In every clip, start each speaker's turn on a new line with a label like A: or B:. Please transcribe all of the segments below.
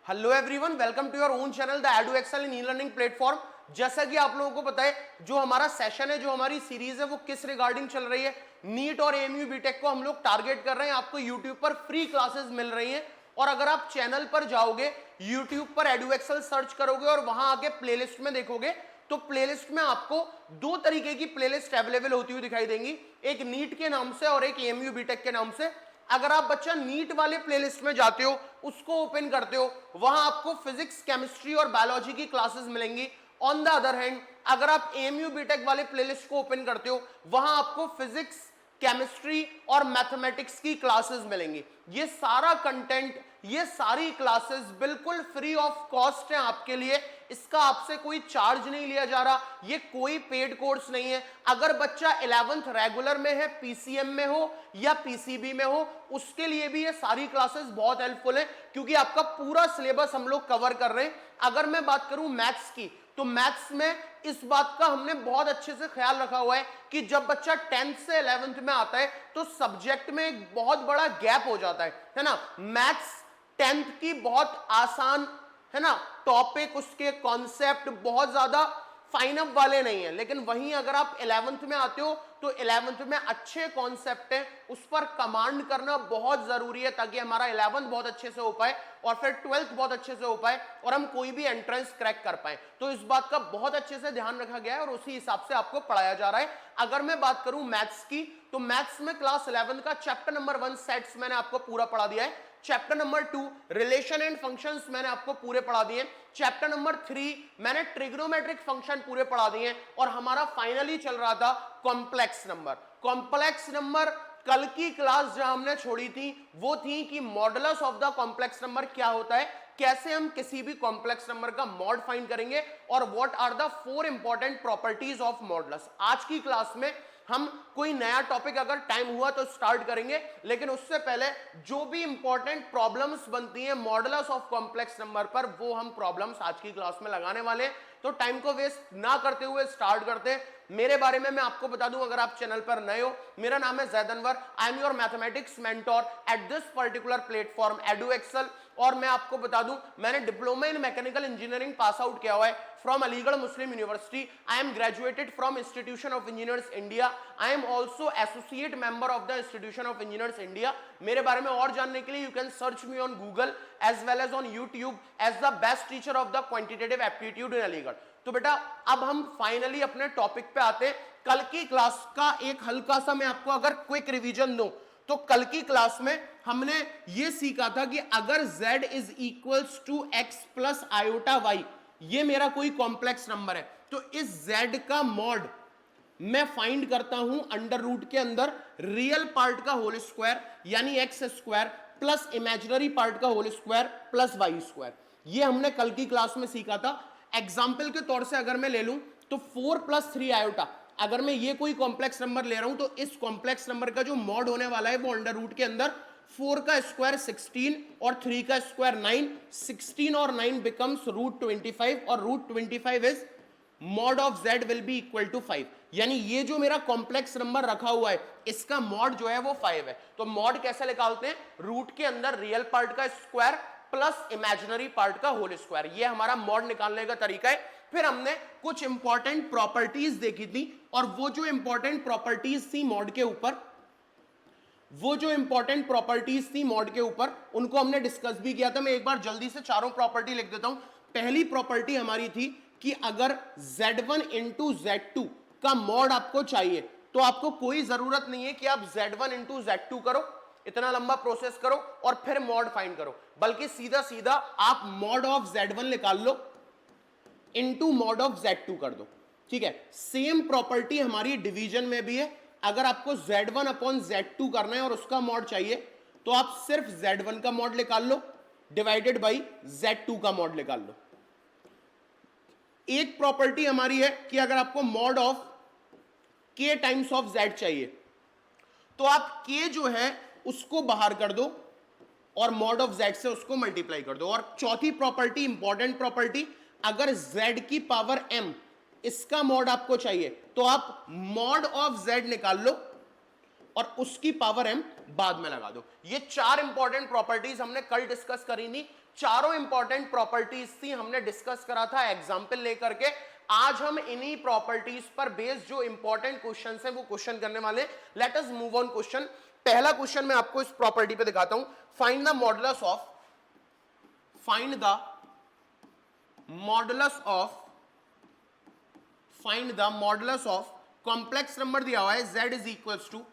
A: Hello everyone, welcome to your own channel the Edu Excel in e learning platform. जैसा कि आप लोगों को पता है, जो हमारा सेशन है, जो हमारी सीरीज है, वो किस रिगार्डिंग चल रही है। नीट और एएमयू बीटेक को हम लोग टारगेट कर रहे हैं। आपको यूट्यूब पर फ्री क्लासेस मिल रही हैं और अगर आप चैनल पर जाओगे, यूट्यूब पर एडू एक्सेल सर्च करोगे और वहां आके प्लेलिस्ट में देखोगे तो प्लेलिस्ट में आपको दो तरीके की प्लेलिस्ट अवेलेबल होती हुई दिखाई देंगी, एक नीट के नाम से और एक एएमयू बीटेक के नाम से। अगर आप बच्चा नीट वाले प्लेलिस्ट में जाते हो, उसको ओपन करते हो, वहां आपको फिजिक्स, केमिस्ट्री और बायोलॉजी की क्लासेस मिलेंगी। ऑन द अदर हैंड, अगर आप एएमयू बीटेक वाले प्लेलिस्ट को ओपन करते हो, वहां आपको फिजिक्स, केमिस्ट्री और मैथमेटिक्स की क्लासेस मिलेंगी। ये सारा कंटेंट, ये सारी क्लासेस बिल्कुल फ्री ऑफ कॉस्ट है आपके लिए। इसका आपसे कोई चार्ज नहीं लिया जा रहा, ये कोई पेड कोर्स नहीं है। अगर बच्चा 11th रेगुलर में है, पीसीएम में हो या पीसीबी में हो, उसके लिए भी ये सारी क्लासेस बहुत हेल्पफुल है, क्योंकि आपका पूरा सिलेबस हम लोग कवर कर रहे हैं। अगर मैं बात करूं मैथ्स की, तो मैथ्स में इस बात का हमने बहुत अच्छे से ख्याल रखा हुआ है कि जब बच्चा 10th से 11th में आता है तो सब्जेक्ट में एक बहुत बड़ा गैप हो जाता है ना। मैथ्स 10th की बहुत आसान है ना टॉपिक, उसके कॉन्सेप्ट बहुत ज्यादा फाइन अप वाले नहीं है, लेकिन वहीं अगर आप 11th में आते हो तो 11th में अच्छे कॉन्सेप्ट हैं, उस पर कमांड करना बहुत जरूरी है, ताकि हमारा 11th बहुत अच्छे से हो पाए और फिर 12th बहुत अच्छे से हो पाए और हम कोई भी एंट्रेंस क्रैक कर पाए। तो इस बात का बहुत अच्छे से ध्यान रखा गया है और उसी हिसाब से आपको पढ़ाया जा रहा है। अगर मैं बात करूं मैथ्स की, तो मैथ्स में क्लास 11 का चैप्टर नंबर 1 सेट्स मैंने आपको पूरा पढ़ा दिया है। Chapter number 2 relation and functions मैंने आपको पूरे पढ़ा दिए। चैप्टर नंबर 3 मैंने ट्रिग्नोमेट्रिक फंक्शन पूरे पढ़ा दिए और हमारा फाइनली चल रहा था कॉम्प्लेक्स नंबर। कॉम्प्लेक्स नंबर कल की क्लास जहां हमने छोड़ी थी वो थी कि modulus of the complex number क्या होता है, कैसे हम किसी भी कॉम्प्लेक्स नंबर का मॉड फाइंड करेंगे और what are the 4 important properties of modulus. आज की क्लास में हम कोई नया टॉपिक अगर टाइम हुआ तो स्टार्ट करेंगे, लेकिन उससे पहले जो भी इंपॉर्टेंट प्रॉब्लम्स बनती हैं मॉडुलस ऑफ कॉम्प्लेक्स नंबर पर, वो हम प्रॉब्लम्स आज की क्लास में लगाने वाले हैं। तो टाइम को वेस्ट ना करते हुए स्टार्ट करते हैं। मेरे बारे में मैं आपको बता दूं, अगर आप चैनल पर नए हो, मेरा नाम है Zaid Anwar. I am your mathematics mentor at this particular platform Edu Excel. और मैं आपको बता दूं, मैंने diploma in mechanical engineering pass out किया हुआ है from Aligarh Muslim University. I am graduated from institution of engineers India. I am also associate member of the institution of engineers India. मेरे बारे में और जानने के लिए you can search me on Google as well as on YouTube as the best teacher of the quantitative aptitude in Aligarh. तो बेटा, अब हम फाइनली अपने टॉपिक पे आते हैं। कल की क्लास का एक हल्का सा मैं आपको अगर क्विक रिवीजन दूं, तो कल की क्लास में हमने ये सीखा था कि अगर z is equals to x plus iota y, ये मेरा कोई कॉम्प्लेक्स नंबर है, तो इस z का मॉड मैं फाइंड करता हूं अंडर रूट के अंदर रियल पार्ट का होल स्क्वायर यानी X square plus imaginary part का whole square plus Y square. ये हमने कल की क्लास में सीखा था। एग्जाम्पल के तौर से अगर मैं ले लूं तो 4 प्लस 3 आयोटा, अगर मैं ये कोई कॉम्प्लेक्स नंबर ले रहा हूं तो इस कॉम्प्लेक्स नंबर का जो मॉड होने वाला है वो अंडर रूट के अंदर 4 का स्क्वायर 16 और 3 का स्क्वायर 9, 16 और 9 बिकम्स रूट 25 और root 25 is mod of z will be equal to 5। यानी ये जो मेरा कॉम्प्लेक्स नंबर रखा हुआ है इसका मॉड जो है वो 5 है। तो मॉड कैसे निकालते हैं? रूट के अंदर रियल पार्ट का स्क्वायर प्लस इमेजिनरी पार्ट का होल स्क्वायर, ये हमारा मॉड निकालने का तरीका है। फिर हमने कुछ इंपॉर्टेंट प्रॉपर्टीज देखी थी और वो जो इंपॉर्टेंट प्रॉपर्टीज थी मॉड के ऊपर, उनको हमने डिस्कस भी किया था। मैं एक बार जल्दी से चारों प्रॉपर्टी लिख देता हूं। पहली प्रॉपर्टी हमारी थी कि अगर z1 इंटू z2 का मॉड आपको चाहिए तो आपको कोई जरूरत नहीं है कि आप z1 इंटू z2 करो, इतना लंबा प्रोसेस करो और फिर मॉड फाइंड करो, बल्कि सीधा सीधा आप मॉड ऑफ z1 निकाल लो इंटू मॉड ऑफ z2 कर दो। ठीक है, सेम प्रॉपर्टी हमारी डिवीजन में भी है। अगर आपको z1 अपॉन z2 करना है और उसका मॉड चाहिए तो आप सिर्फ z1 का मॉड निकाल लो डिवाइडेड बाई z2 का मॉड निकाल लो। एक प्रॉपर्टी हमारी है कि अगर आपको mod of k times of z चाहिए तो आप k जो है उसको बाहर कर दो और मॉड ऑफ z से उसको मल्टीप्लाई कर दो। और चौथी प्रॉपर्टी, इंपॉर्टेंट प्रॉपर्टी, अगर z की पावर m इसका मॉड आपको चाहिए तो आप मॉड ऑफ z निकाल लो और उसकी पावर m बाद में लगा दो। ये चार इंपॉर्टेंट प्रॉपर्टीज हमने कल डिस्कस करी थी, चारों इंपॉर्टेंट प्रॉपर्टीज थी, हमने डिस्कस करा था एग्जाम्पल लेकर के। आज हम इन्हीं प्रॉपर्टीज पर बेस्ड जो इंपॉर्टेंट क्वेश्चन है वो क्वेश्चन करने वाले। Let us move on question. पहला क्वेश्चन मैं आपको इस प्रॉपर्टी पे दिखाता हूं। Find the modulus of, find the modulus of, find the modulus of complex number दिया हुआ है z is equals to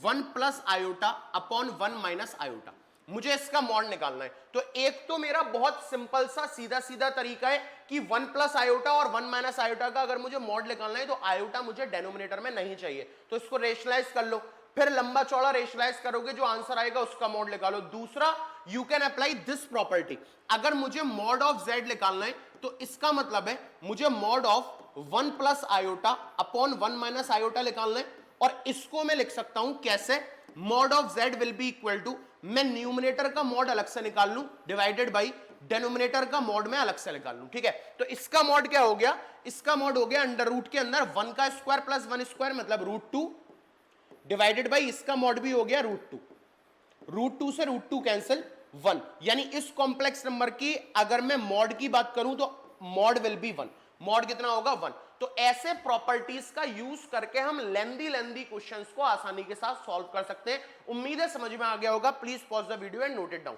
A: 1 plus iota upon 1 minus iota. मुझे इसका मॉड निकालना है। तो एक तो मेरा बहुत सिंपल सा सीधा सीधा तरीका है कि 1 प्लस आयोटा और 1 माइनस आयोटा का अगर मुझे मॉड निकालना है तो आयोटा मुझे डेनोमिनेटर में नहीं चाहिए, तो इसको रेशनलाइज कर लो, फिर लंबा चौड़ा रेशनलाइज करोगे, जो आंसर आएगा उसका मॉड निकालो। दूसरा, you can apply this property. अगर मुझे मॉड ऑफ z निकालना है तो इसका मतलब है मुझे mod of 1 plus iota upon 1 minus iota निकालना है, और इसको मैं लिख सकता हूं कैसे, mod of z will be equal to, मैं न्यूमरेटर का मॉड अलग से निकाल लूं डिवाइडेड बाई डेनोमिनेटर का मॉड में अलग से निकाल लूं। ठीक है, तो इसका मॉड क्या हो गया, इसका मॉड हो गया अंडर रूट के अंदर 1 का स्क्वायर प्लस 1 स्क्वायर मतलब √2 डिवाइडेड बाई इसका मॉड भी हो गया √2, √2 से √2 कैंसिल 1, यानी इस कॉम्प्लेक्स नंबर की अगर मैं मॉड की बात करूं तो मॉड विल बी 1। मॉड कितना होगा 1। तो ऐसे प्रॉपर्टीज का यूज करके हम लेंदी क्वेश्चंस को आसानी के साथ सॉल्व कर सकते हैं। उम्मीद है समझ में आ गया होगा। Please pause the video and note it down.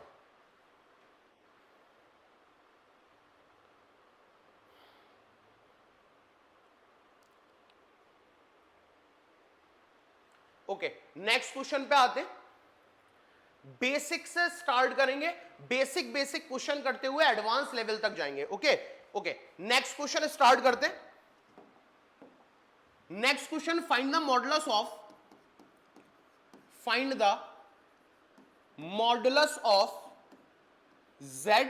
A: Okay, next question पे आते हैं। बेसिक से स्टार्ट करेंगे, बेसिक क्वेश्चन करते हुए एडवांस लेवल तक जाएंगे। ओके, नेक्स्ट क्वेश्चन स्टार्ट करते हैं। Next question, find the modulus of, find the modulus of z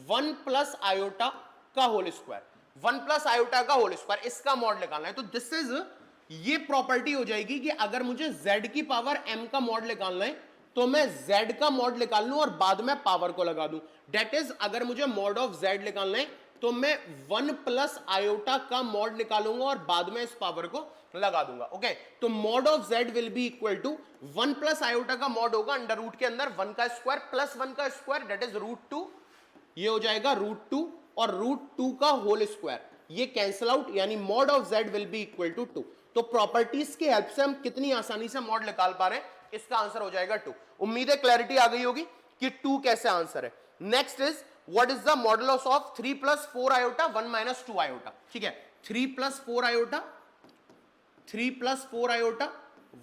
A: 1 plus iota का होल स्क्वायर, 1 प्लस आयोटा का होल स्क्वायर, इसका मॉड निकालना है। तो दिस इज, ये प्रॉपर्टी हो जाएगी कि अगर मुझे z की पावर m का मॉड निकालना है तो मैं z का मॉड निकाल लूं और बाद में पावर को लगा दूं। डेट इज, अगर मुझे मॉड ऑफ z निकालना है तो मैं 1 प्लस आयोटा का मॉड निकालूंगा और बाद में इस पावर को लगा दूंगा। ओके, तो mod of z will be equal to 1 plus iota का मॉड होगा अंडर रूट के अंदर 1 का स्क्वायर प्लस 1 का स्क्वायर, डेट इज √2, ये हो जाएगा √2 और √2 का होल स्क्वायर, ये कैंसिल आउट, यानी mod of z will be equal to 2। तो प्रॉपर्टीज की हेल्प से हम कितनी आसानी से मॉड निकाल पा रहे हैं, इसका आंसर हो जाएगा 2। उम्मीद है क्लैरिटी आ गई होगी कि 2 कैसे आंसर है। Next is, what is the modulus of 3 plus 4 iota 1 minus 2 iota. ठीक है, 3 plus 4 iota, 3 plus 4 iota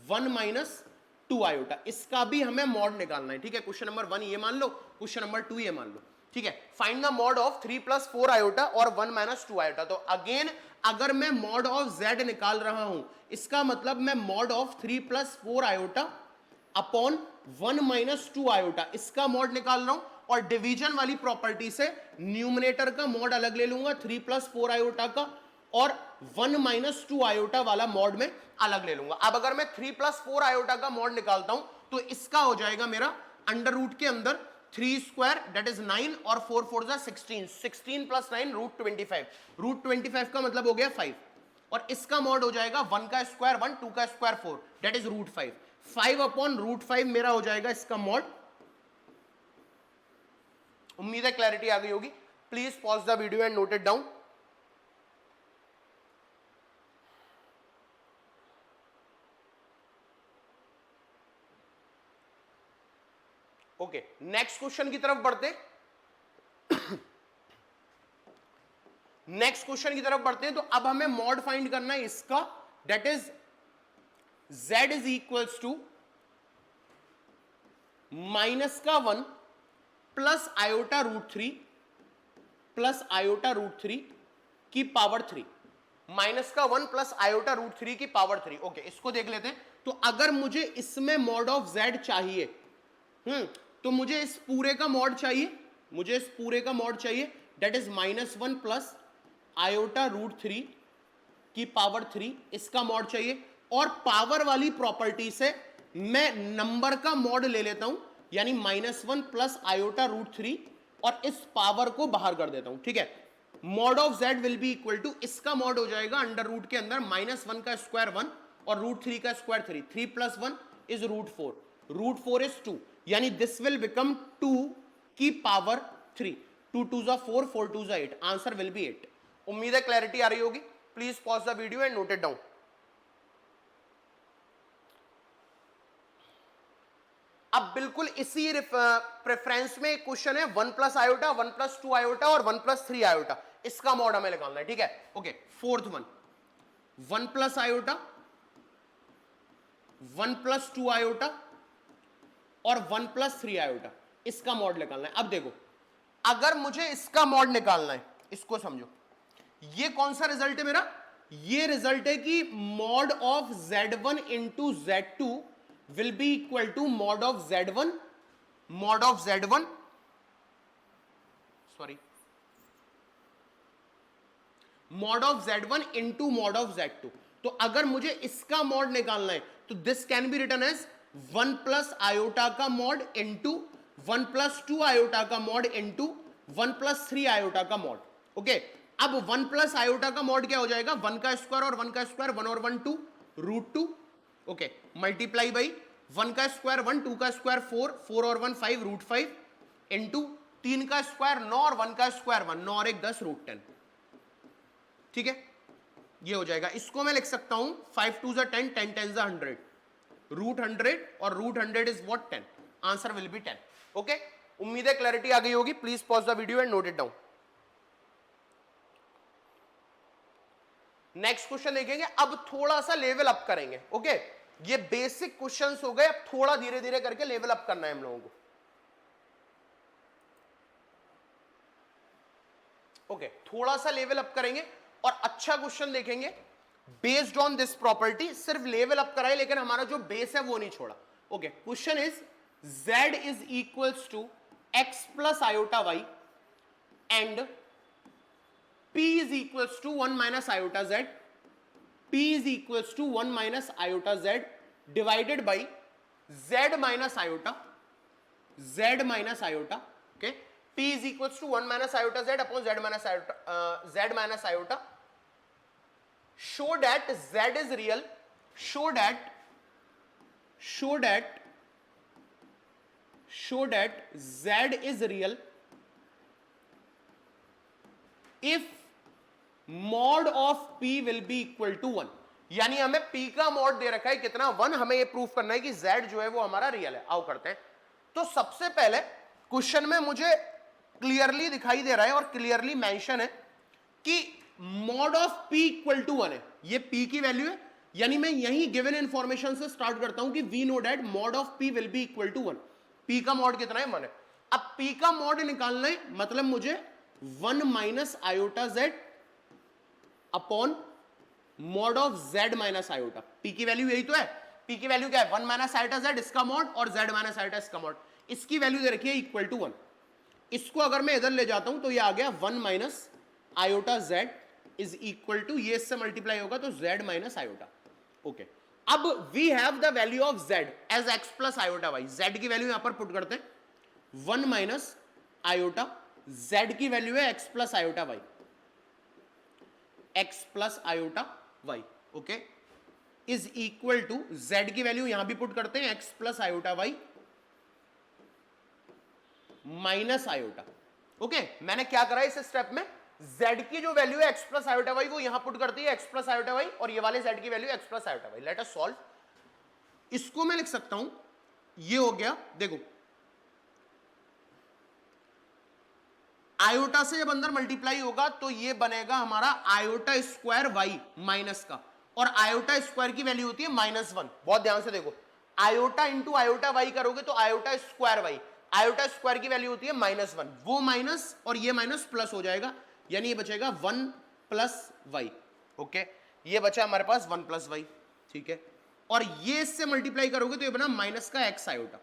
A: 1 minus 2 iota, इसका भी हमें मॉड निकालना है। ठीक है, क्वेश्चन नंबर 1 ये मान लो, क्वेश्चन नंबर 2 ये मान लो। ठीक है, find the mod of 3 plus 4 iota और 1 माइनस 2 आयोटा। तो अगेन अगर मैं मॉड ऑफ z निकाल रहा हूं, इसका मतलब मैं mod of 3 plus 4 iota upon 1 minus 2 iota, इसका मॉड निकाल रहा हूं, और डिवीजन वाली प्रॉपर्टी से न्यूमरेटर का मॉड अलग ले लूंगा 3 प्लस 4 आयोटा का, और 1 माइनस 2 आयोटा वाला मॉड में अलग ले लूंगा। अब अगर मैं 3 प्लस 4 आयोटा का मॉड निकालता हूं तो इसका हो जाएगा मेरा अंडर रूट के अंदर 3 स्क्वायर डेट इज 9 और 4 4 जा 16, 16 प्लस 9 √25, √25 का मतलब हो गया 5, और इसका मॉड हो जाएगा 1 का स्क्वायर 1, 2 का स्क्वायर 4, डेट इज √5, 5 अपॉन √5 मेरा हो जाएगा इसका मॉड। उम्मीद है क्लैरिटी आ गई होगी। Please pause the video and note it down. Okay, next question की तरफ बढ़ते नेक्स्ट क्वेश्चन की तरफ बढ़ते हैं। तो अब हमें मॉड फाइंड करना है इसका, that is z is equals to minus का 1 प्लस आयोटा √3 प्लस आयोटा √3 की पावर 3, माइनस का 1 प्लस आयोटा √3 की पावर 3। ओके, इसको देख लेते हैं। तो अगर मुझे इसमें मॉड ऑफ z चाहिए, तो मुझे इस पूरे का मॉड चाहिए, मुझे इस पूरे का मॉड चाहिए, डेट इज -1 प्लस आयोटा √3 की पावर 3, इसका मॉड चाहिए। और पावर वाली प्रॉपर्टी से मैं नंबर का मॉड ले लेता हूं, यानी -1 प्लस आयोटा √3, और इस पावर को बाहर कर देता हूं। ठीक है, mod of z will be equal to, इसका मॉड हो जाएगा अंडर रूट के अंदर -1 का स्क्वायर 1 और रूट 3 का square 3, 3 plus 1 is root 4, root 4 is 2, यानी दिस विल बिकम 2 की पावर 3, 2 2 जा 4, 4 2 जा 8, आंसर विल बी 8। उम्मीद है क्लैरिटी आ रही होगी। Please pause the video and note it down. अब बिल्कुल इसी प्रेफरेंस में एक क्वेश्चन है 1 प्लस आयोटा, 1 प्लस 2 आयोटा और 1 प्लस 3 आयोटा, इसका मॉड हमें निकालना है, ठीक है। Okay, fourth one, 1 plus iota, 1 plus 2 iota और 1 प्लस 3 आयोटा, इसका मॉड निकालना है। अब देखो, अगर मुझे इसका मॉड निकालना है, इसको समझो, ये कौन सा रिजल्ट है मेरा, ये रिजल्ट है कि mod of Z1 into Z2 will be equal to mod of Z1, mod of Z1, sorry, mod of Z1 into mod of Z2। तो अगर मुझे इसका मॉड निकालना है तो this can be written as 1 plus iota का mod into 1 plus 2 iota का mod into 1 plus 3 iota का मॉड। ओके, अब 1 प्लस आयोटा का मॉड क्या हो जाएगा, 1 का स्क्वायर और 1 का स्क्वायर, 1 और 1 2, रूट 2। ओके, मल्टीप्लाई बाई 1 का स्क्वायर 1, 2 का स्क्वायर 4, 4 और 1 5, रूट 5 इंटू 3 का स्क्वायर 9 और 1 का स्क्वायर 1, 9 और 1 10, रूट 10। ठीक है, ये हो जाएगा। इसको मैं लिख सकता हूं 5 2 10, 10 10 100, रूट 100 और root 100 is what 10, answer will be 10। Okay, उम्मीद है क्लैरिटी आ गई होगी। Please pause the video and note it down. Next question देखेंगे, अब थोड़ा सा लेवल अप करेंगे। ओके, ये बेसिक क्वेश्चंस हो गए, अब थोड़ा धीरे धीरे करके लेवल अप करना है हम लोगों को। ओके, थोड़ा सा लेवल अप करेंगे और अच्छा क्वेश्चन देखेंगे बेस्ड ऑन दिस प्रॉपर्टी। सिर्फ लेवल अप कराए लेकिन हमारा जो बेस है वो नहीं छोड़ा। Okay, question is z is equals to x plus iota y and p is equals to 1 minus iota z, p is equals to 1 minus iota z divided by z minus iota, z minus iota, okay, p is equals to 1 minus iota z upon z minus iota, z minus iota. Show that z is real, show that z is real if mod of p will be equal to 1, यानी हमें p का mod दे रखा है कितना, 1, हमें ये proof करना है कि z जो है वो हमारा रियल है। आओ करते हैं। तो सबसे पहले क्वेश्चन में मुझे क्लियरली दिखाई दे रहा है और क्लियरली मेंशन है कि mod of p equal to 1 है, ये p की वैल्यू है, यानी मैं यही गिवन इंफॉर्मेशन से स्टार्ट करता हूं कि we know that mod of p will be equal to 1, p का मॉड कितना है, 1 है। अब p का मॉड निकालना है, मतलब मुझे 1 minus iota z upon mod of z minus iota, p की वैल्यू यही तो है, p की वैल्यू क्या है, 1 माइनस आयोटा z इसका मॉड और z माइनस आयोटा इसका मॉड, इसकी वैल्यू दे रखी है इक्वल टू 1। इसको अगर मैं इधर ले जाता हूं तो ये आ गया 1 minus iota z is equal to, ये इससे मल्टीप्लाई होगा तो z माइनस आयोटा। ओके, अब we have the value of z as x plus iota y, z की वैल्यू यहां पर पुट करते हैं 1 माइनस आयोटा, z की वैल्यू है x plus iota y, x plus iota y, okay, is equal to z की value यहां भी पुट करते हैं x plus iota y minus iota. Okay, मैंने क्या करा इस स्टेप में, z की जो वैल्यू है x प्लस आयोटा y वो यहां पुट करती है x प्लस आयोटा y और ये वाले z की value x plus iota y। Let us solve. इसको मैं लिख सकता हूं, ये हो गया, देखो आयोटा से जब अंदर मल्टीप्लाई होगा तो ये बनेगा हमारा आयोटा स्क्वायर वाई माइनस का, और आयोटा स्क्वायर की वैल्यू होती है -1। बहुत ध्यान से देखो, आयोटा इंटू आयोटा वाई करोगे तो iota square y, iota square की वैल्यू होती है -1, वो माइनस और ये माइनस प्लस हो जाएगा, यानी ये बचेगा 1 प्लस वाई। ओके, ये बचा हमारे पास 1 प्लस वाई, ठीक है, और ये इससे मल्टीप्लाई करोगे तो ये बना माइनस का x आयोटा,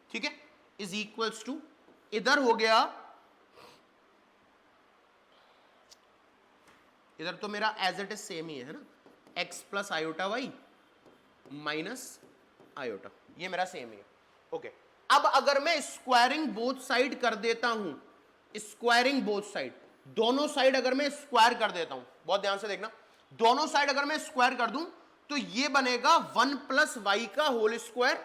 A: ठीक है, इज इक्वल्स टू, इधर हो गया, इधर तो मेरा एज इट इज सेम ही है ना, x plus iota y minus iota, ये मेरा सेम ही है। ओके, अब अगर मैं स्क्वायरिंग बोथ साइड कर देता हूं, स्क्वायरिंग बोथ साइड, दोनों साइड अगर मैं स्क्वायर कर देता हूं, बहुत ध्यान से देखना, दोनों साइड अगर मैं स्क्वायर कर दूं तो ये बनेगा 1 प्लस वाई का होल स्क्वायर,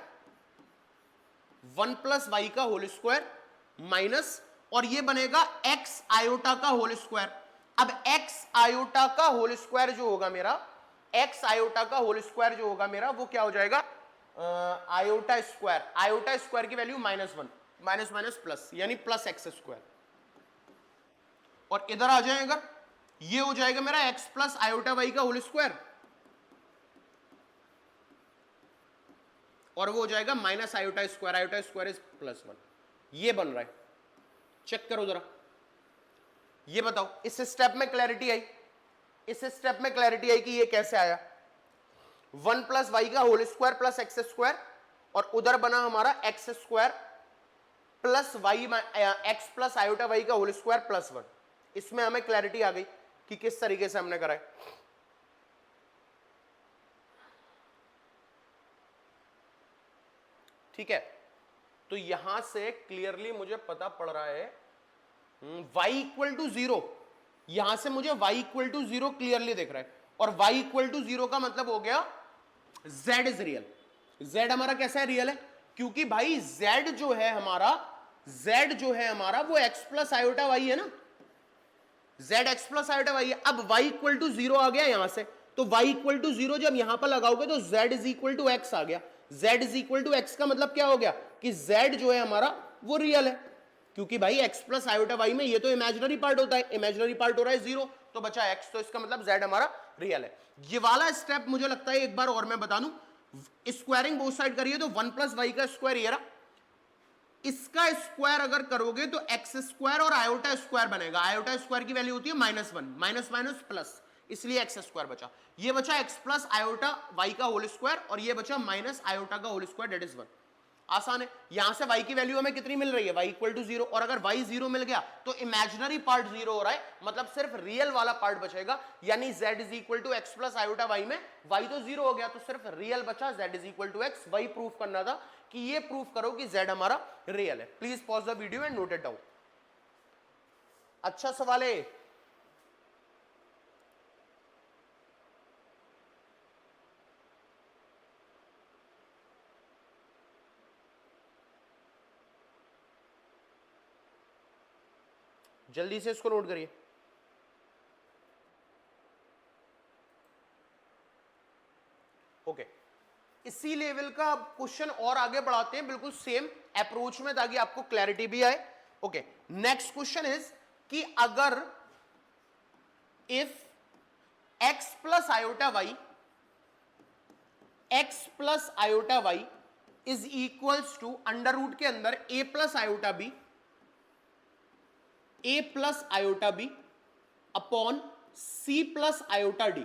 A: 1 प्लस वाई का होल स्क्वायर माइनस, और ये बनेगा एक्स आयोटा का होल स्क्वायर। अब एक्स आयोटा का होल स्क्वायर जो होगा मेरा, एक्स आयोटा का होल स्क्वायर जो होगा मेरा, वो क्या हो जाएगा, आयोटा स्क्वायर, आयोटा स्क्वायर की वैल्यू -1, माइनस माइनस प्लस, यानी प्लस एक्स स्क्वायर। और इधर आ जाए अगर, ये हो जाएगा मेरा एक्स प्लस आयोटा वाई का होल स्क्वायर, और वो हो जाएगा माइनस आयोटा स्क्वायर इज +1। ये बन रहा है, चेक करो जरा, ये बताओ, इस स्टेप में क्लैरिटी आई, इस स्टेप में क्लैरिटी आई कि ये कैसे आया। 1 प्लस वाई का whole square plus x square, और उधर बना हमारा x square plus y, x plus iota y का होल स्क्वायर +1। इसमें हमें क्लैरिटी आ गई कि किस तरीके से हमने करा है। ठीक है, तो यहां से क्लियरली मुझे पता पड़ रहा है y इक्वल टू 0, यहां से मुझे y इक्वल टू 0 क्लियरली दिख रहा है, और y इक्वल टू 0 का मतलब हो गया z इज रियल। z हमारा कैसा है, रियल है, क्योंकि भाई z जो है हमारा, z जो है हमारा वो x प्लस आयोटा y है ना, z x plus iota y है। अब y इक्वल टू 0 आ गया यहां से, तो y इक्वल टू 0 जब यहां पर लगाओगे तो z is equal to x आ गया। z is equal to x का मतलब क्या हो गया कि z जो है हमारा वो रियल है, क्योंकि भाई x प्लस आयोटा y में ये तो इमेजिनरी पार्ट होता है, इमेजिनरी पार्ट हो रहा है 0, तो बचा x, तो इसका मतलब z हमारा रियल है। ये वाला स्टेप मुझे लगता है एक बार और मैं बता दूं, स्क्वायरिंग बोथ साइड करिए तो 1 प्लस वाई का स्क्वायर ये रहा, इसका स्क्वायर अगर करोगे तो एक्स स्क्वायर और आयोटा स्क्वायर बनेगा। आयोटा स्क्वायर की वैल्यू होती है -1, माइनस माइनस प्लस, इसलिए एक्स स्क्वायर बचा। ये बचा एक्स प्लस आयोटा वाई का होल स्क्वायर, और ये बचा माइनस आयोटा का होल स्क्वायर, दैट इज 1। आसान है, यहां से y की वैल्यू हमें कितनी मिल रही है, y इक्वल टू 0, और अगर y 0 मिल गया तो इमेजिनरी पार्ट 0 हो रहा है, मतलब सिर्फ रियल वाला पार्ट बचेगा, यानी z is equal to x plus iota y में y तो 0 हो गया, तो सिर्फ रियल बचा, z is equal to x। वही प्रूफ करना था कि ये प्रूफ करो कि z हमारा रियल है। Please pause the video and note it down. अच्छा सवाल है, जल्दी से इसको नोट करिए। ओके, इसी लेवल का क्वेश्चन और आगे बढ़ाते हैं, बिल्कुल सेम अप्रोच में, ताकि आपको क्लैरिटी भी आए। ओके, नेक्स्ट क्वेश्चन इज कि अगर if x plus iota y, x plus iota y is equals to under root के अंदर a plus iota b, a plus iota b upon c plus iota d.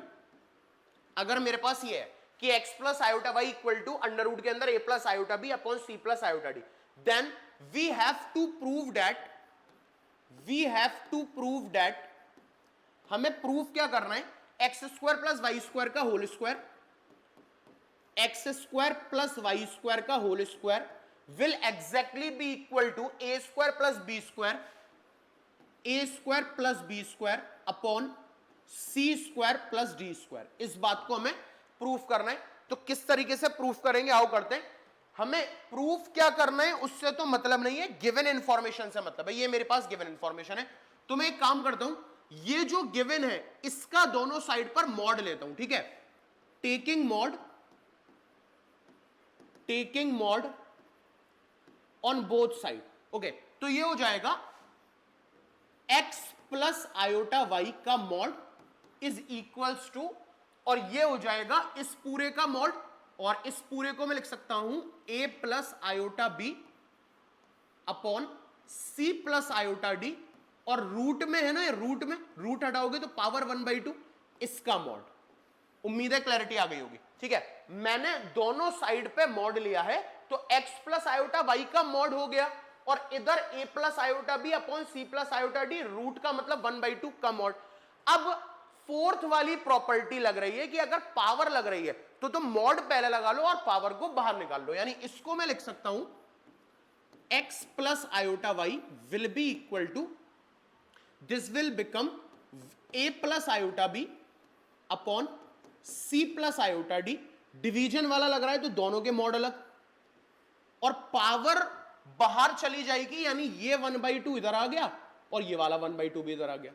A: अगर मेरे पास ये है कि x plus iota y equal to under root के अंदर a plus iota b upon c plus iota d, then we have to prove that, हमें proof क्या करना है, x square plus Y square का whole square, X square plus Y square का whole square will exactly be equal to A square plus B square, A square plus B square upon C square plus D square. इस बात को हमें proof करना है। तो किस तरीके से प्रूफ करेंगे, आओ करते हैं। हमें प्रूफ क्या करना है उससे तो मतलब नहीं है, गिवन इंफॉर्मेशन से मतलब है। ये मेरे पास गिवन इंफॉर्मेशन है, तो मैं एक काम करता हूं, ये जो गिवन है इसका दोनों साइड पर मॉड लेता हूं, ठीक है, taking mod on both side. Okay, तो ये हो जाएगा x प्लस आयोटा वाई का मॉड इज इक्वल्स टू, और ये हो जाएगा इस पूरे का मॉड, और इस पूरे को मैं लिख सकता हूं a plus iota b upon c plus iota d, और रूट में है ना, रूट हटाओगे तो पावर 1/2 इसका मॉड। उम्मीद है क्लैरिटी आ गई होगी। ठीक है, मैंने दोनों साइड पे मॉड लिया है, तो x प्लस आयोटा वाई का मॉड हो गया, और इधर a plus iota b upon c plus iota d, root का मतलब 1/2 का मॉड। अब फोर्थ वाली प्रॉपर्टी लग रही है कि अगर पावर लग रही है तो तुम मॉड पहले लगा लो और पावर को बाहर निकाल लो, यानी इसको मैं लिख सकता हूं x plus iota y will be equal to, this will become a plus iota b upon C plus iota d, division वाला लग रहा है तो दोनों के मॉड अलग, और पावर बाहर चली जाएगी, यानी ये 1/2 इधर आ गया और ये वाला 1/2 भी इधर आ गया।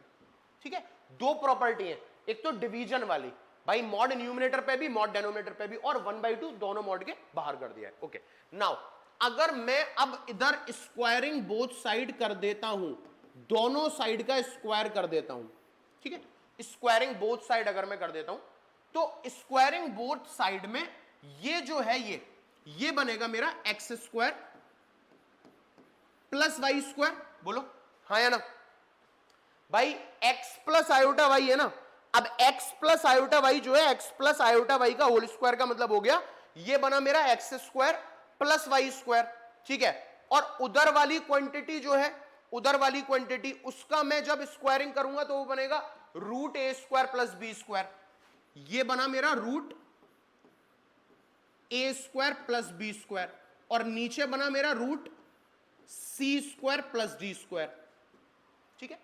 A: ठीक है, दो प्रॉपर्टी है, एक तो डिवीजन वाली, भाई मॉड न्यूमिनेटर पे भी मॉड डेनोमिनेटर पे भी, और 1/2 दोनों मॉड के बाहर कर दिया है। ओके, नाउ अगर मैं अब इधर स्क्वायरिंग बोथ साइड कर देता हूं, दोनों साइड का स्क्वायर कर देता हूं, ठीक है, स्क्वायरिंग बोथ साइड अगर मैं कर देता हूं, तो स्क्वायरिंग बोथ साइड में ये जो है ये बनेगा मेरा x square plus Y square, बोलो हाँ या ना भाई, x प्लस आयोटा वाई है ना, अब x प्लस आयोटा वाई जो है x प्लस आयोटा वाई का होल स्क्वायर का मतलब हो गया ये बना मेरा x square plus Y square, ठीक है, और उधर वाली क्वांटिटी जो है, उधर वाली क्वांटिटी उसका मैं जब स्क्वायरिंग करूंगा तो वो बनेगा रूट ए स्क्वायर प्लस बी स्क्वायर, ये बना मेरा रूट ए स्क्वायर प्लस बी स्क्वायर, और नीचे बना मेरा root C square plus D square. ठीक है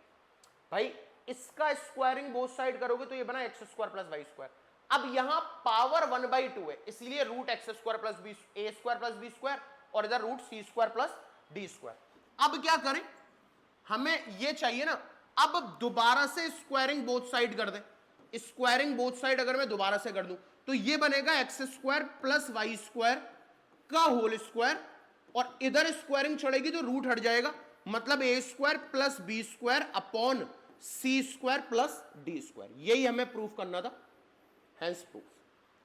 A: भाई, इसका स्क्वायरिंग बोथ साइड करोगे तो ये बना X square plus Y square. अब यहां पावर 1/2 है, इसलिए root X square plus B A square plus B square, और इधर root C square plus D square. अब क्या करें, हमें ये चाहिए ना, अब दोबारा से स्क्वायरिंग बोथ साइड कर दें। स्क्वायरिंग बोथ साइड अगर मैं दोबारा से कर दूं तो ये बनेगा X square plus Y square का होल स्क्वायर, और इधर स्क्वायरिंग चढ़ेगी तो रूट हट जाएगा, मतलब A square plus B square upon C square plus D square. यही हमें प्रूफ करना था, हेंस प्रूफ।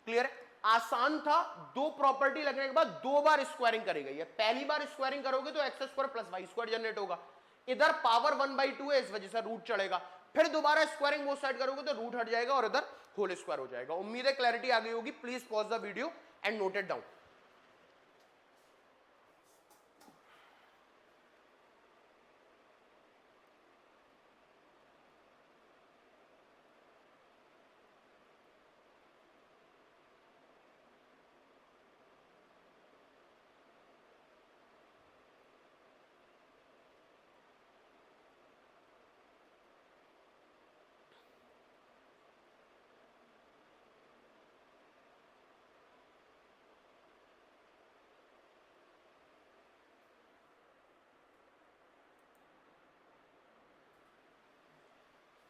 A: क्लियर है, आसान था, दो प्रॉपर्टी लगने के बाद दो बार स्क्वायरिंग करी गई है। पहली बार स्क्वायरिंग करोगे तो x square plus Y square generate होगा, इधर पावर 1/2 है इस वजह से रूट चढ़ेगा, फिर दोबारा स्क्वायरिंग बोथ साइड करोगे तो रूट हट जाएगा और इधर होल स्क्वायर हो जाएगा। उम्मीद है क्लैरिटी आ गई होगी। Please pause the video and note it down.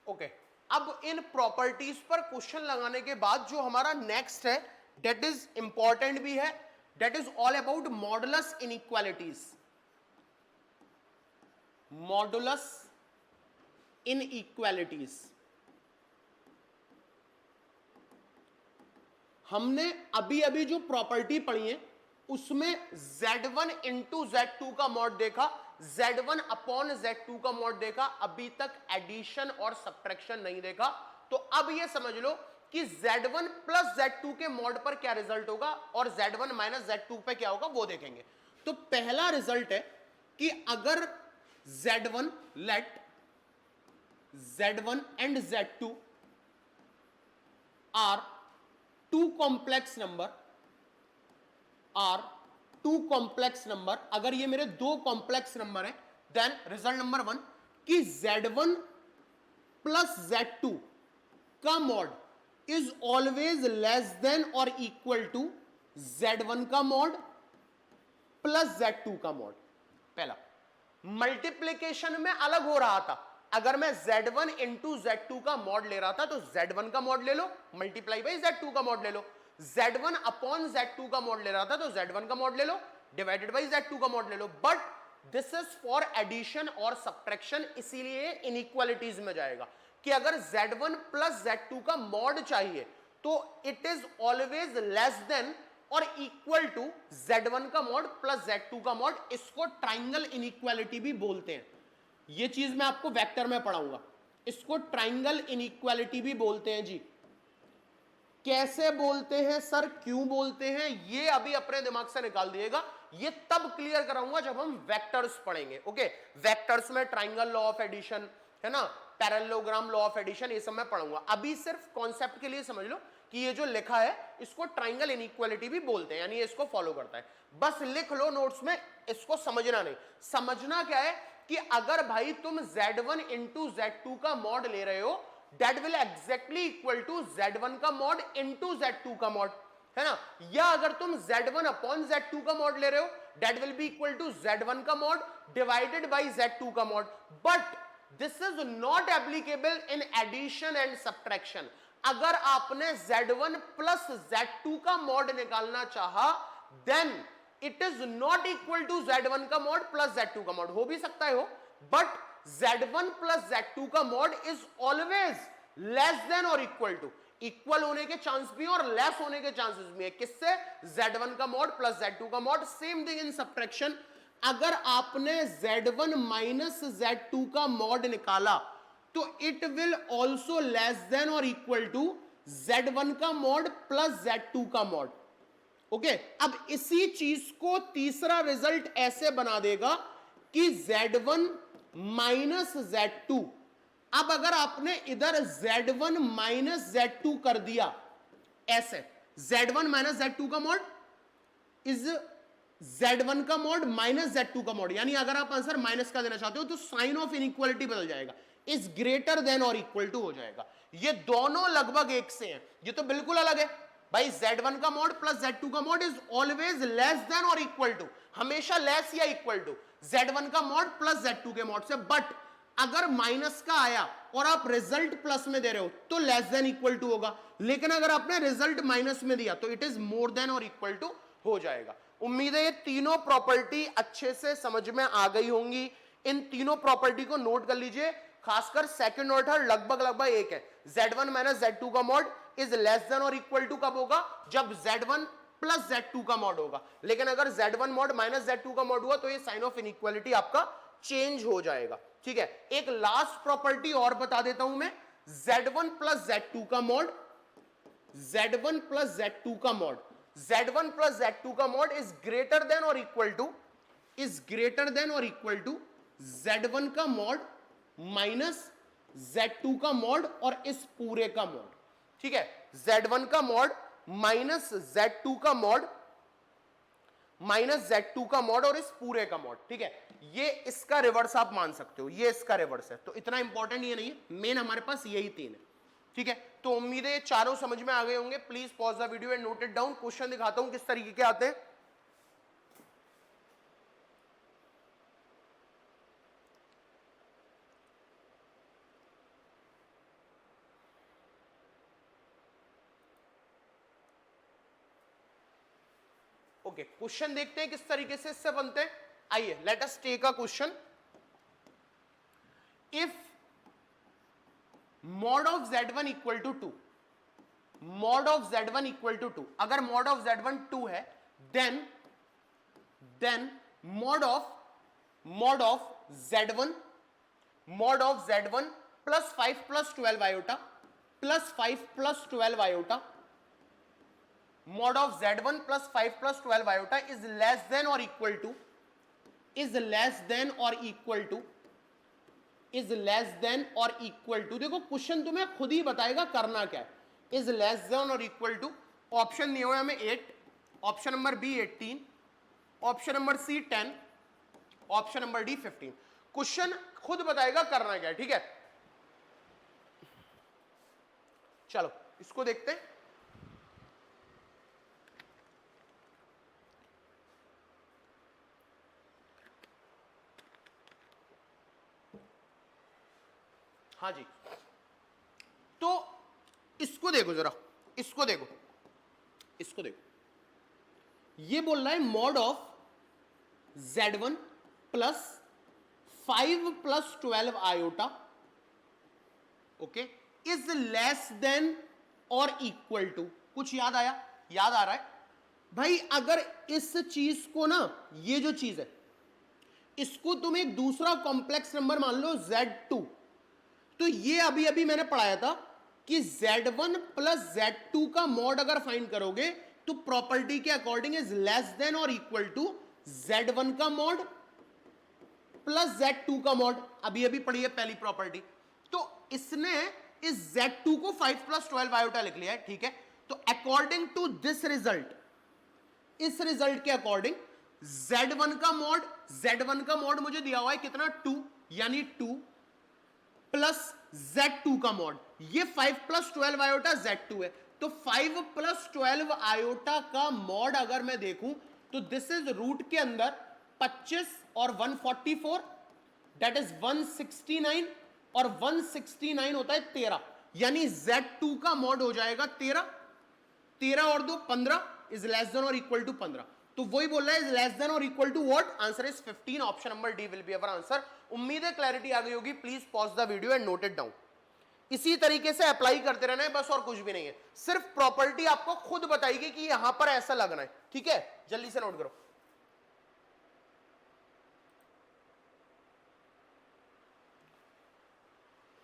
A: Okay, अब इन प्रॉपर्टीज पर क्वेश्चन लगाने के बाद जो हमारा नेक्स्ट है दैट इज इंपॉर्टेंट भी है, that is all about modulus inequalities. Modulus inequalities हमने अभी अभी जो प्रॉपर्टी पढ़ी है उसमें Z1 इंटू Z2 का मॉड देखा, Z1 अपॉन Z2 का मॉड देखा, अभी तक एडिशन और सब्ट्रैक्शन नहीं देखा। तो अब ये समझ लो कि Z1 प्लस Z2 के मॉड पर क्या रिजल्ट होगा और Z1 माइनस Z2 पे क्या होगा वो देखेंगे। तो पहला रिजल्ट है कि अगर Z1 let Z1 and Z2 are two complex number, अगर ये मेरे दो कॉम्प्लेक्स नंबर है, देन रिजल्ट नंबर 1 कि Z1 प्लस Z2 का mod is always less than और इक्वल टू Z1 का मॉड प्लस Z2 का मॉड। पहला मल्टीप्लीकेशन में अलग हो रहा था, अगर मैं Z1 इंटू Z2 का मॉड ले रहा था तो Z1 का मॉड ले लो मल्टीप्लाई बाई Z2 का मॉड ले लो, Z1 अपॉन Z2 का मॉड ले रहा था तो Z1 का मॉड ले लो डिवाइडेड बाई Z2 का मॉड ले लो। But this is for addition और सब्ट्रैक्शन, इसीलिए इनइक्वालिटीज में जाएगा कि अगर Z1 प्लस Z2 का मॉड चाहिए तो it is always less than और इक्वल टू Z1 का मॉड प्लस Z2 का मॉड। इसको ट्राइंगल इनइक्वालिटी भी बोलते हैं, ये चीज मैं आपको वेक्टर में पढ़ाऊंगा, इसको ट्राइंगल इनइक्वालिटी भी बोलते हैं जी। कैसे बोलते हैं सर, क्यों बोलते हैं, ये अभी अपने दिमाग से निकाल दिएगा, ये तब क्लियर कराऊंगा जब हम वेक्टर्स पढ़ेंगे। ओके, वेक्टर्स में ट्राइंगल लॉ ऑफ एडिशन है ना, पैरेललोग्राम लॉ ऑफ एडिशन, ये सब मैं पढ़ूंगा। अभी सिर्फ कॉन्सेप्ट के लिए समझ लो कि ये जो लिखा है इसको ट्राइंगल इनइक्वालिटी भी बोलते हैं, यानी ये इसको फॉलो करता है। बस लिख लो नोट्स में, इसको समझना नहीं। समझना क्या है कि अगर भाई तुम Z1 इंटू Z2 का मॉड ले रहे हो that will exactly equal to Z1 का मॉड इनटू Z2 का मॉड, है ना। या अगर तुम Z1 अपॉन Z2 का मॉड ले रहे हो, that will be equal to Z1 का मॉड डिवाइडेड बाय Z2 का mod. But this is not applicable in addition and subtraction. अगर आपने Z1 प्लस Z2 का मॉड निकालना चाहा, then it is not equal to Z1 का mod plus Z2 का mod. हो भी सकता है हो, बट Z1 प्लस Z2 का mod is always less than और इक्वल टू, इक्वल होने के चांस भी और लेस होने के चांसेस भी है। किससे? Z1 का मॉड प्लस Z2 का mod. Same thing in subtraction, अगर आपने Z1 माइनस Z2 का मॉड निकाला तो it will also less than और इक्वल टू Z1 का मॉड प्लस Z2 का मॉड। ओके, अब इसी चीज को तीसरा रिजल्ट ऐसे बना देगा कि Z1 माइनस Z2। अब अगर आपने इधर Z1 माइनस Z2 कर दिया ऐसे, Z1 माइनस Z2 का मॉड इज Z1 का मॉड माइनस Z2 का मॉड, यानी अगर आप आंसर माइनस का देना चाहते हो तो साइन ऑफ इनइक्वालिटी बदल जाएगा, इज ग्रेटर देन और इक्वल टू हो जाएगा। ये दोनों लगभग एक से हैं, ये तो बिल्कुल अलग है भाई। Z1 का मॉड प्लस Z2 का mod is always less than और इक्वल टू, हमेशा लेस या इक्वल टू Z1 का मॉड प्लस Z2 के मॉड से। बट अगर माइनस का आया और आप रिजल्ट प्लस में दे रहे हो तो लेस देन इक्वल टू होगा, लेकिन अगर आपने रिजल्ट माइनस में दिया तो इट इज मोर देन और इक्वल टू हो जाएगा। उम्मीद है ये तीनों प्रॉपर्टी अच्छे से समझ में आ गई होंगी। इन तीनों प्रॉपर्टी को नोट कर लीजिए, खासकर सेकंड और थर्ड लगभग एक है। Z1 माइनस Z2 का मॉड इज लेस देन और इक्वल टू कब होगा? जब Z1 प्लस Z2 का मॉड होगा। लेकिन अगर Z1 मॉड माइनस Z2 का मॉड हुआ तो ये साइन ऑफ इनइक्वालिटी आपका चेंज हो जाएगा। ठीक है, एक लास्ट प्रॉपर्टी और बता देता हूं मैं, Z1 प्लस Z2 का मॉड, Z1 प्लस Z2 का मॉड, Z1 प्लस Z2 का मॉड इज ग्रेटर देन और equal to, is greater than और इक्वल टू Z1 का मॉड माइनस Z2 का मॉड और इस पूरे का मॉड। ठीक है, Z1 का मॉड माइनस Z2 का मॉड माइनस Z2 का मॉड और इस पूरे का मॉड। ठीक है, ये इसका रिवर्स आप मान सकते हो, ये इसका रिवर्स है, तो इतना इंपॉर्टेंट ये नहीं है, मेन हमारे पास यही तीन है। ठीक है, तो उम्मीद है ये चारों समझ में आ गए होंगे। Please pause the video and note it down. Question दिखाता हूं किस तरीके के आते हैं। ओके, क्वेश्चन देखते हैं किस तरीके से इससे बनते हैं। आइए, let us take a question. If mod of Z1 equal to 2, mod of Z1 equal to 2, अगर मॉड ऑफ Z1 2 है, then mod of Z1 plus 5 plus 12 iota plus 5 plus 12 iota, mod of Z1 plus 5 plus 12 iota is less than or equal to, is less than or equal to, is less than or equal to, देखो question तुम्हें खुद ही बताएगा करना क्या है। is less than or equal to, option दिए हुए हमें 8, option number B 18, option number C 10, option number D 15। Question खुद बताएगा करना क्या है। ठीक है, चलो इसको देखते हैं। हाँ जी, तो इसको देखो जरा, इसको देखो, इसको देखो, ये बोल रहा है mod of Z1 plus 5 plus 12 iota, okay, is less than और इक्वल टू। कुछ याद आया? याद आ रहा है भाई? अगर इस चीज को ना, ये जो चीज है, इसको तुम एक दूसरा कॉम्प्लेक्स नंबर मान लो Z2, तो ये अभी अभी मैंने पढ़ाया था कि Z1 प्लस Z2 का मॉड अगर फाइंड करोगे तो प्रॉपर्टी के अकॉर्डिंग इज लेस देन और इक्वल टू Z1 का मॉड प्लस Z2 का मॉड। अभी अभी पढ़ी है पहली प्रॉपर्टी। तो इसने इस Z2 को 5 प्लस 12 आयोटा लिख लिया है। ठीक है, तो अकॉर्डिंग टू दिस रिजल्ट, इस रिजल्ट के अकॉर्डिंग Z1 का मॉड मुझे दिया हुआ है कितना? 2, यानी 2 प्लस Z2 का मॉड, ये 5 + 12 आयोटा Z2 है, तो 5 + 12 आयोटा का मॉड अगर मैं देखूं तो दिस इज रूट के अंदर 25 और 144, दैट इज 169, और 169 होता है 13, यानी Z2 का मॉड हो जाएगा 13, 13 और 2 15 इज लेस देन और इक्वल टू 15, तो वही बोल रहा है इज लेस देन और equal to what, answer is 15, option number D will be our answer. उम्मीद है क्लैरिटी आ गई होगी, please pause the video and note it down. इसी तरीके से अप्लाई करते रहना है बस, और कुछ भी नहीं है, सिर्फ प्रॉपर्टी आपको खुद बताएगी कि यहां पर ऐसा लगना है, ठीक है, जल्दी से नोट करो।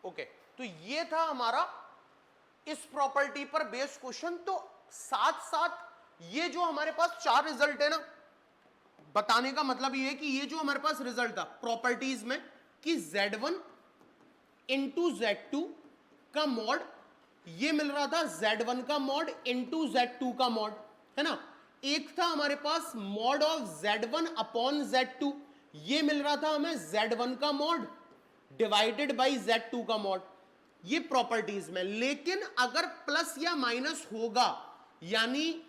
A: ओके, तो ये था हमारा इस प्रॉपर्टी पर बेस्ड क्वेश्चन। तो साथ साथ ये जो हमारे पास 4 रिजल्ट है ना, बताने का मतलब ये है कि ये जो हमारे पास रिजल्ट था प्रॉपर्टीज में कि Z1 इंटू Z2 का मॉड, ये मिल रहा था Z1 का मॉड इंटू Z2 का मॉड, है ना। एक था हमारे पास mod of Z1 upon Z2, ये मिल रहा था हमें Z1 का मॉड डिवाइडेड बाई Z2 का मॉड, ये प्रॉपर्टीज में। लेकिन अगर प्लस या माइनस होगा, यानी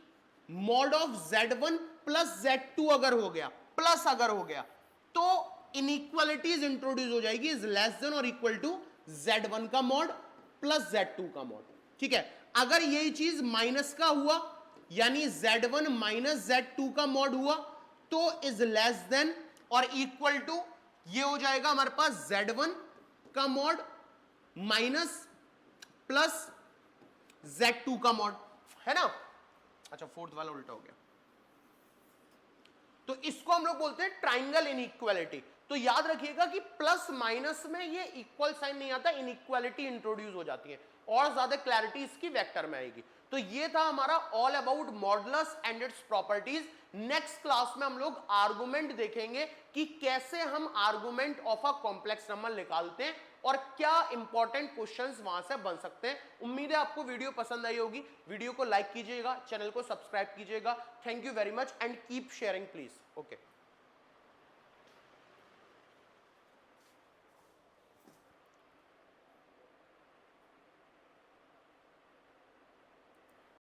A: mod of Z1 plus Z2 अगर हो गया, प्लस अगर हो गया, तो इनइक्वालिटीज इंट्रोड्यूस हो जाएगी, इज लेस देन और इक्वल टू Z1 का मॉड प्लस Z2 का मॉड, ठीक है। अगर यही चीज माइनस का हुआ, यानी Z1 माइनस Z2 का मॉड हुआ, तो इज लेस देन और इक्वल टू, ये हो जाएगा हमारे पास Z1 का मॉड माइनस प्लस Z2 का मॉड, है ना। अच्छा, फोर्थ वाला उल्टा हो गया, तो इसको हम लोग बोलते हैं ट्राइंगल इनइक्वालिटी। तो याद रखिएगा कि प्लस माइनस में ये इक्वल साइन नहीं आता, इनइक्वालिटी इंट्रोड्यूस हो जाती है, और ज्यादा क्लैरिटी इसकी वेक्टर में आएगी। तो ये था हमारा all about modulus and its properties. Next class में हम लोग आर्गुमेंट देखेंगे कि कैसे हम argument of a complex number निकालते हैं और क्या इंपॉर्टेंट क्वेश्चंस वहां से बन सकते हैं। उम्मीद है आपको वीडियो पसंद आई होगी, वीडियो को लाइक कीजिएगा, चैनल को सब्सक्राइब कीजिएगा। Thank you very much and keep sharing please. Okay.